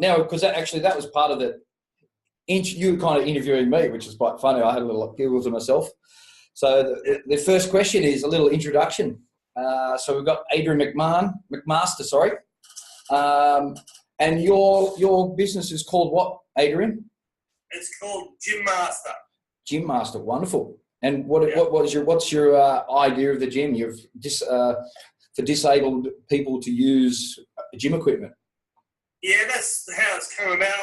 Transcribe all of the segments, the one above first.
Now, because that was part of the. You were kind of interviewing me, which was quite funny. I had a little giggle to myself. So the first question is a little introduction. So we've got Adrian McMaster, sorry. And your business is called what, Adrian? It's called Gym Master. Gym Master, wonderful. And what's your idea of the gym? For disabled people to use gym equipment. Yeah, that's how it's come about.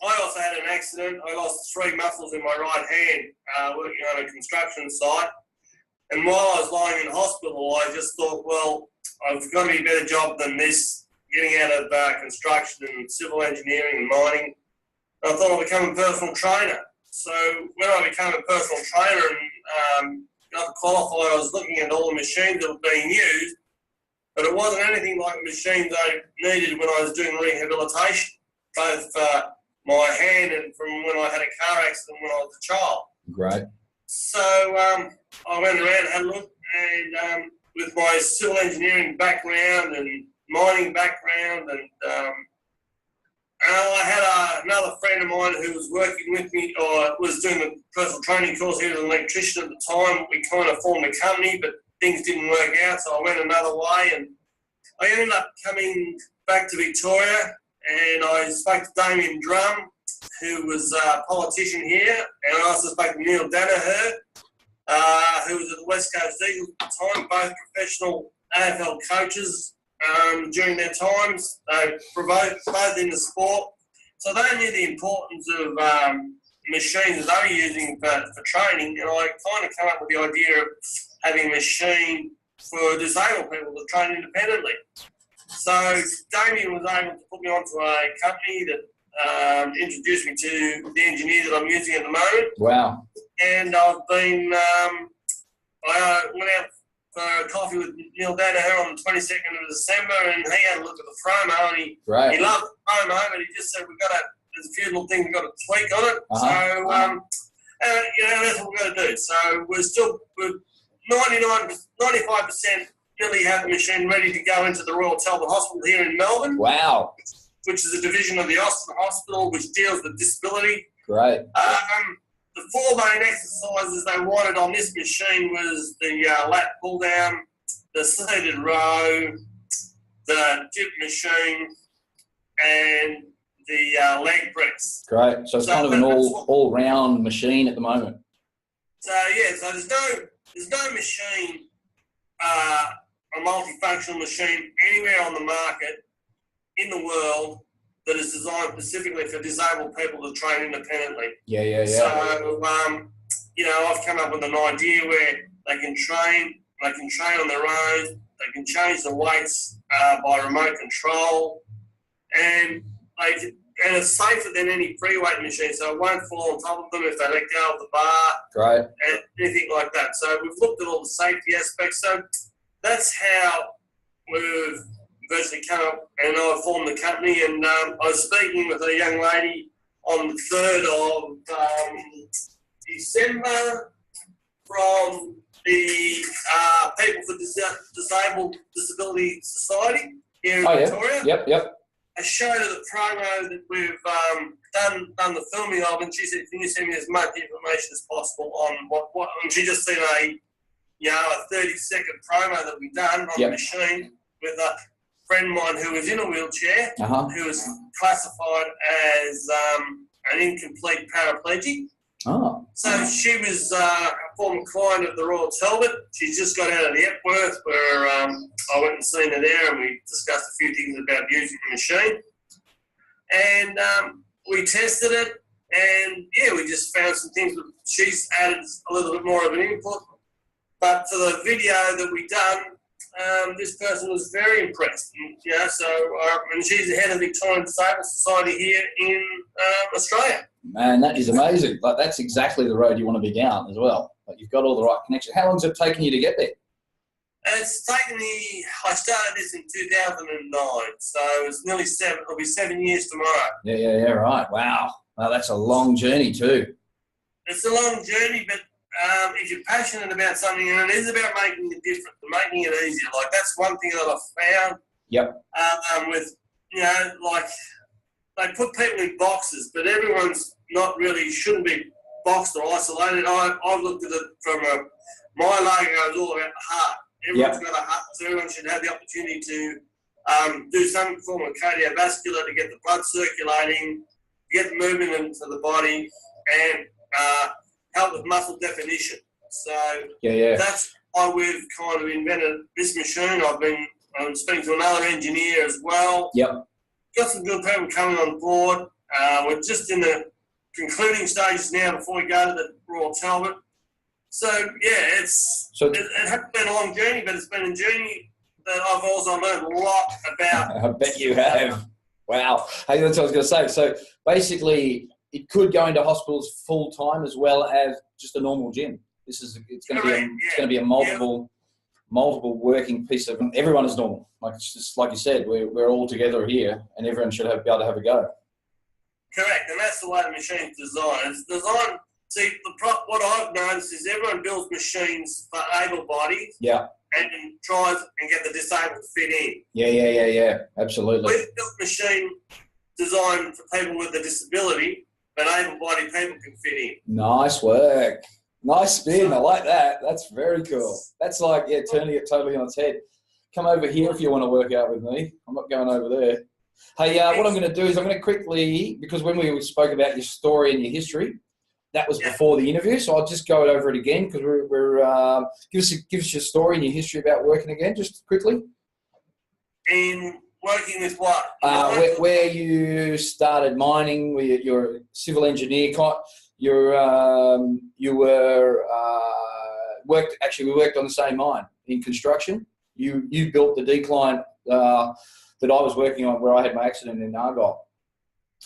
I also had an accident. I lost 3 muscles in my right hand working on a construction site. And while I was lying in hospital, I just thought, well, I've got to be a better job than this, getting out of construction and civil engineering and mining. And I thought I'd become a personal trainer. So when I became a personal trainer and got qualified, I was looking at all the machines that were being used, but it wasn't anything like the machines I needed when I was doing rehabilitation, both my hand and from when I had a car accident when I was a child. Great. So I went around and had a look, and with my civil engineering background and mining background, and I had another friend of mine who was working with me, or was doing the personal training course. He was an electrician at the time. We kind of formed a company, but things didn't work out, so I went another way, and I ended up coming back to Victoria, and I spoke to Damien Drum, who was a politician here, and I also spoke to Neil Danaher, who was at the West Coast Eagles at the time, both professional AFL coaches during their times. They were both in the sport, so they knew the importance of machines that they were using for training, and I kind of came up with the idea of having a machine for disabled people to train independently. So Damien was able to put me onto a company that introduced me to the engineer that I'm using at the moment. Wow. And I've been, I went out for a coffee with Neil Danaher on the 22nd of December, and he had a look at the promo, and he loved the promo, but he just said, there's a few little things we've got to tweak on it. So, that's what we've got to do. So we're 95% nearly have the machine ready to go into the Royal Talbot Hospital here in Melbourne. Wow. Which is a division of the Austin Hospital, which deals with disability. Great. The 4 main exercises they wanted on this machine was the lat pull down, the seated row, the dip machine, and the leg press. Great. So it's kind of an all-round machine at the moment. So there's no machine, a multifunctional machine anywhere on the market in the world that is designed specifically for disabled people to train independently. Yeah. So, I've come up with an idea where they can train on their own, they can change the weights by remote control, and it's safer than any free weight machine, so it won't fall on top of them if they let go of the bar. Right. And anything like that. So we've looked at all the safety aspects. So that's how we've virtually come up, and I formed the company. And I was speaking with a young lady on the 3rd of December from the People for Disabled Disability Society here in Victoria. Yep. I showed her the promo that we've done the filming of, and she said, "Can you send me as much information as possible on what?" And she just seen a 30-second promo that we've done on the machine with a friend of mine who was in a wheelchair, who was classified as an incomplete paraplegic. Oh. So she was a former client of the Royal Talbot. She's just got out of the Epworth, where I went and seen her there, and we discussed a few things about using the machine. And we tested it, and we just found some things. She's added a little bit more of an input. But for the video that we done, this person was very impressed. And she's the head of the Victorian Disabled Society here in Australia. Man, that is amazing. Like, that's exactly the road you want to be down as well. Like, you've got all the right connections. How long has it taken you to get there? It's taken me, I started this in 2009, so it's nearly 7, it'll be 7 years tomorrow. Yeah, right. Wow, that's a long journey too. It's a long journey, but if you're passionate about something, and it is about making it different, and making it easier. Like, that's one thing that I've found. Yep. With like they put people in boxes, but everyone's not really, shouldn't be boxed or isolated. I've looked at it from my logo is all about the heart. Everyone's got a heart, so everyone should have the opportunity to do some form of cardiovascular to get the blood circulating, get movement into the body, and help with muscle definition. So that's why we've kind of invented this machine. I'm speaking to another engineer as well. Yep. Got some good people coming on board. We're just in the concluding stages now before we go to the Royal Talbot. So, yeah, it hasn't been a long journey, but it's been a journey that I've also learned a lot about. I bet you have. Wow. Hey, that's what I was going to say. So, basically, it could go into hospitals full-time as well as just a normal gym. It's going to be a multiple working piece of – everyone is normal. Like, it's just like you said, we're all together here and everyone should be able to have a go. Correct, and that's the way the machine's designed. It's designed – see, what I've noticed is everyone builds machines for able-bodied and tries and get the disabled to fit in. Yeah, absolutely. We've built a machine designed for people with a disability, but able-bodied people can fit in. Nice work. Nice spin. I like that. That's very cool. That's like, turning it totally on its head. Come over here if you want to work out with me. I'm not going over there. Hey, what I'm going to do is I'm going to quickly, because when we spoke about your story and your history, that was before the interview, so I'll just go over it again because we're give us your story and your history about working again, just quickly. In working with what? Where you started mining, where you're a civil engineer. We worked on the same mine in construction. You built the decline that I was working on where I had my accident in Argyle.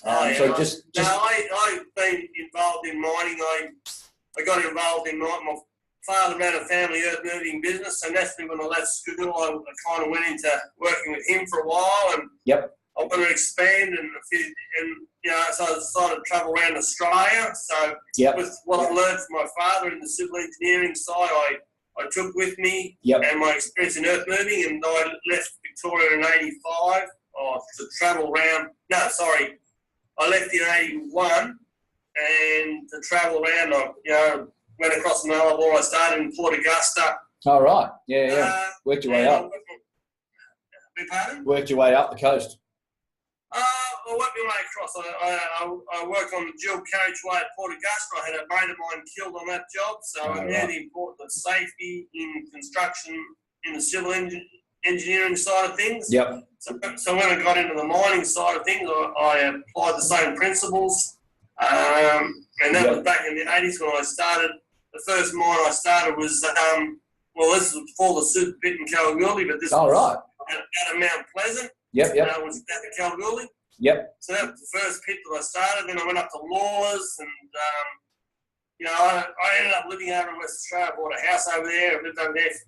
I've been involved in mining. I got involved in mining. My father ran a family earth moving business, and naturally when I left school, I kind of went into working with him for a while, and I wanted to expand, so I decided to travel around Australia. So with what I learned from my father in the civil engineering side, I took with me and my experience in earth moving, and I left Victoria in '85 to travel around. I left in '81 and to travel around. I went across the Nullarbor. I started in Port Augusta. Oh, right. Worked your way up. Pardon? Worked your way up the coast. I worked my way across. I worked on the dual carriageway at Port Augusta. I had a mate of mine killed on that job, so I knew the importance of safety in construction in the civil engineering side of things. So when I got into the mining side of things, I applied the same principles. And that was back in the 80s when I started. The first mine I started was, this was before the super pit in Kalgoorlie, but this was out of Mount Pleasant. It was down to Kalgoorlie. So that was the first pit that I started. Then I went up to Lawless, and I ended up living over in West Australia. I bought a house over there. I lived over there for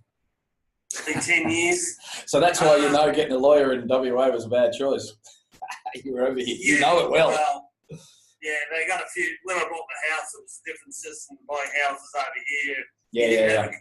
I think 10 years. So that's why getting a lawyer in WA was a bad choice. You were over here. You know it well. They got a few. When I bought the house, it was a different system to buying houses over here.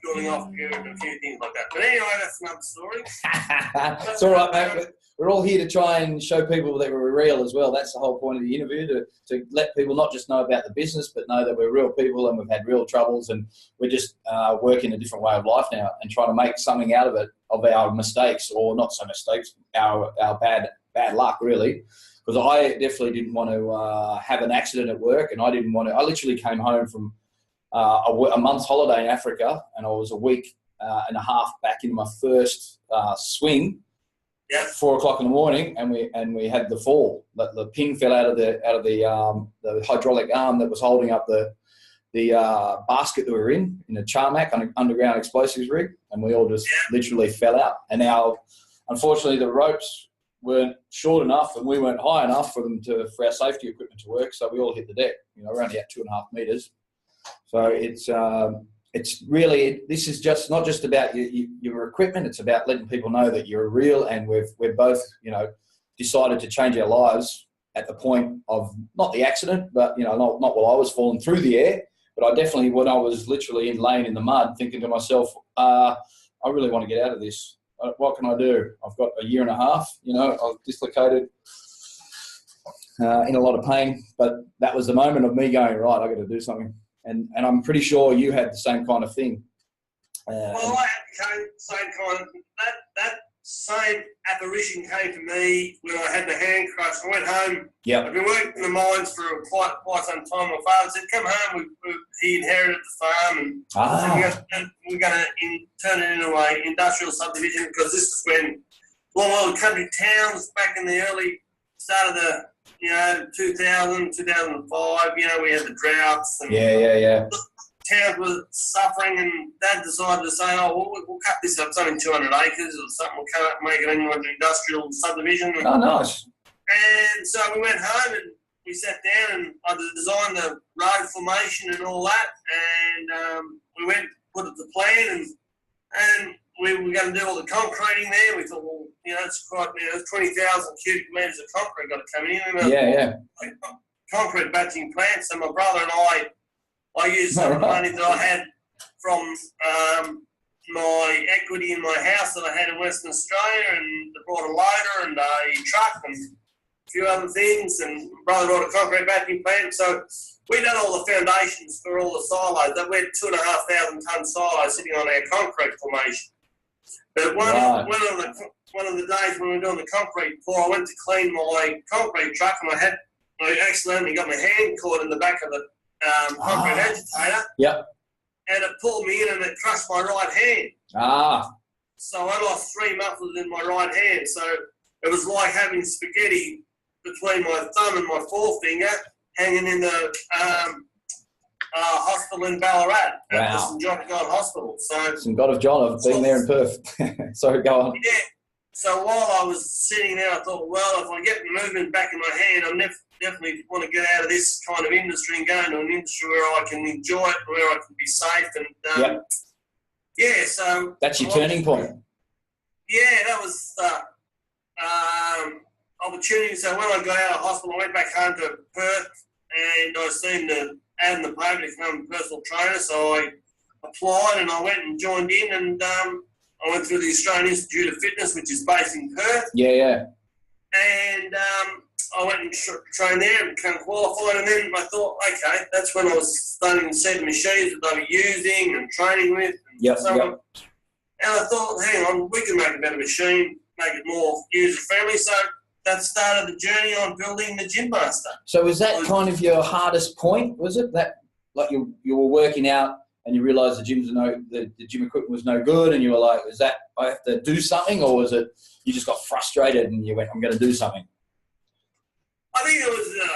Cooling off period and a few things like that. But anyway, that's another story. It's all right, mate. We're all here to try and show people that we're real as well. That's the whole point of the interview, to let people not just know about the business, but know that we're real people and we've had real troubles, and we're just working a different way of life now and trying to make something out of it, of our mistakes, or not so mistakes, our bad luck, really. Because I definitely didn't want to have an accident at work, and I literally came home from a month's holiday in Africa, and I was a week and a half back into my first swing. 4 o'clock in the morning, and we had the fall. The pin fell out of the hydraulic arm that was holding up the basket that we were in a Charmac on an underground explosives rig, and we all just literally fell out. And unfortunately, the ropes weren't short enough, and we weren't high enough for our safety equipment to work. So we all hit the deck. We're only at 2.5 meters. So it's really, this is just not just about your equipment. It's about letting people know that you're real, and we've both, decided to change our lives at the point of not the accident, but not while I was falling through the air, but I definitely, when I was literally laying in the mud, thinking to myself, I really want to get out of this. what can I do? I've got a year and a half, you know, I was dislocated, in a lot of pain, but that was the moment of me going, right, I've got to do something. And I'm pretty sure you had the same kind of thing. Well, I had the same kind of, that same apparition came to me when I had the hand crush. I went home. Yeah. I've been working in the mines for quite some time. My father said, come home. He inherited the farm, and we're going to turn it into an industrial subdivision, because this is when a lot of country towns back in the early start of the 2000, 2005, we had the droughts. And towns were suffering, and Dad decided to say, we'll cut this up. It's only 200 acres or something. We'll cut it and make it into an industrial subdivision. Oh, nice. And so we went home and we sat down, and I designed the road formation and all that. And we went, put it to plan, and we were going to do all the concreting there. We thought, well, it's quite, 20,000 cubic metres of concrete got to come in. Concrete batching plant. So my brother and I used some of the money that I had from my equity in my house that I had in Western Australia, and I brought a loader and a truck and a few other things, and my brother brought a concrete batching plant. So we done all the foundations for all the silos. That we had 2,500 tonne silos sitting on our concrete formation. But one of the days when we were doing the concrete pour, I went to clean my concrete truck, and I accidentally got my hand caught in the back of the concrete agitator. Yep. And it pulled me in, and it crushed my right hand. So I lost 3 muscles in my right hand. So it was like having spaghetti between my thumb and my forefinger hanging in the hospital in Ballarat, at the St John of God Hospital. So St God of John, I've been there in Perth. Sorry, go on. Yeah. So while I was sitting there, I thought, well, if I get the movement back in my hand, I definitely want to get out of this kind of industry and go into an industry where I can enjoy it, where I can be safe. And so that's your turning point. Yeah, that was opportunity. So when I got out of hospital, I went back home to Perth, and I seen the ad in the paper to become a personal trainer. So I applied, and I went and joined in, and I went through the Australian Institute of Fitness, which is based in Perth. Yeah. And I went and trained there and became qualified. And then I thought, okay, that's when I was starting to see the machines that they were using and training with. And And I thought, hang on, we can make a better machine, make it more user-friendly. So that started the journey on building the Gym Master. So was that kind of your hardest point, was it? That, like, you were working out and you realised the gym equipment was no good, and you were like, is that, I have to do something? Or was it you just got frustrated and you went, I'm going to do something? I think it was a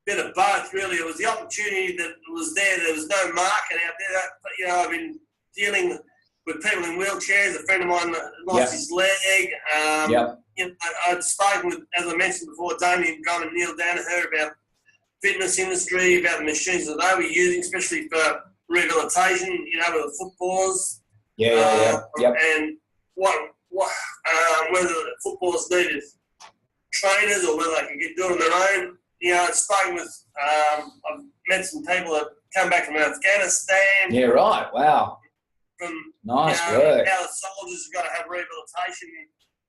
bit of both, really. It was the opportunity that was there. There was no market out there. I've been dealing with people in wheelchairs. A friend of mine lost his leg. I'd spoken with, as I mentioned before, Damien Gunn and Neil Danaher about fitness industry, about the machines that they were using, especially for rehabilitation, with the footballers. And whether the footballers needed trainers or whether they could do it on their own. I've spoken with, I've met some people that come back from Afghanistan. Yeah, right. Wow. Nice work. How the soldiers have got to have rehabilitation.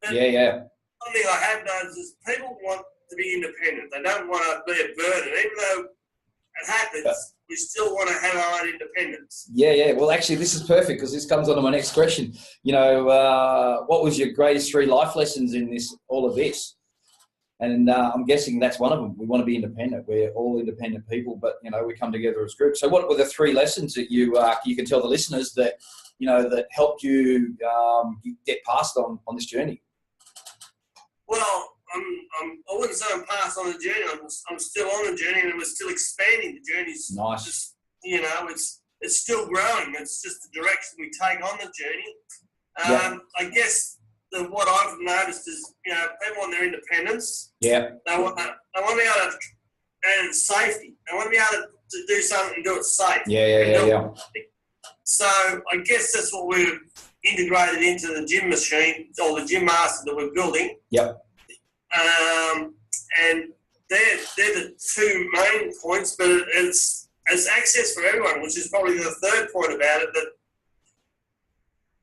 But one thing I have noticed is people want to be independent. They don't want to be a burden, even though it happens. We still want to have our own independence. Yeah. Well, actually, this is perfect because this comes on to my next question. What was your greatest 3 life lessons in all of this? And I'm guessing that's one of them. We want to be independent. We're all independent people, but, we come together as groups. So what were the 3 lessons that you can tell the listeners that, that helped you get past on this journey? Well, I wouldn't say I'm past on the journey. I'm still on the journey, and we're still expanding. The journey's nice. Just, it's still growing. It's just the direction we take on the journey. I guess what I've noticed is, people want their independence. Yeah. They want to be able to, and safety. They want to be able to do something and do it safe. Yeah. So I guess that's what we've integrated into the gym machine, or the Gym Master that we're building. Yep. And they're the 2 main points, but it's access for everyone, which is probably the 3rd point about it, that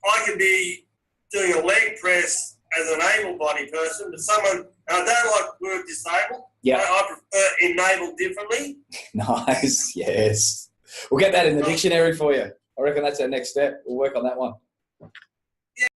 I can be doing a leg press as an able-bodied person, but someone, and I don't like the word disabled. Yeah. I prefer enabled differently. Nice, yes. We'll get that in the dictionary for you. I reckon that's our next step. We'll work on that one.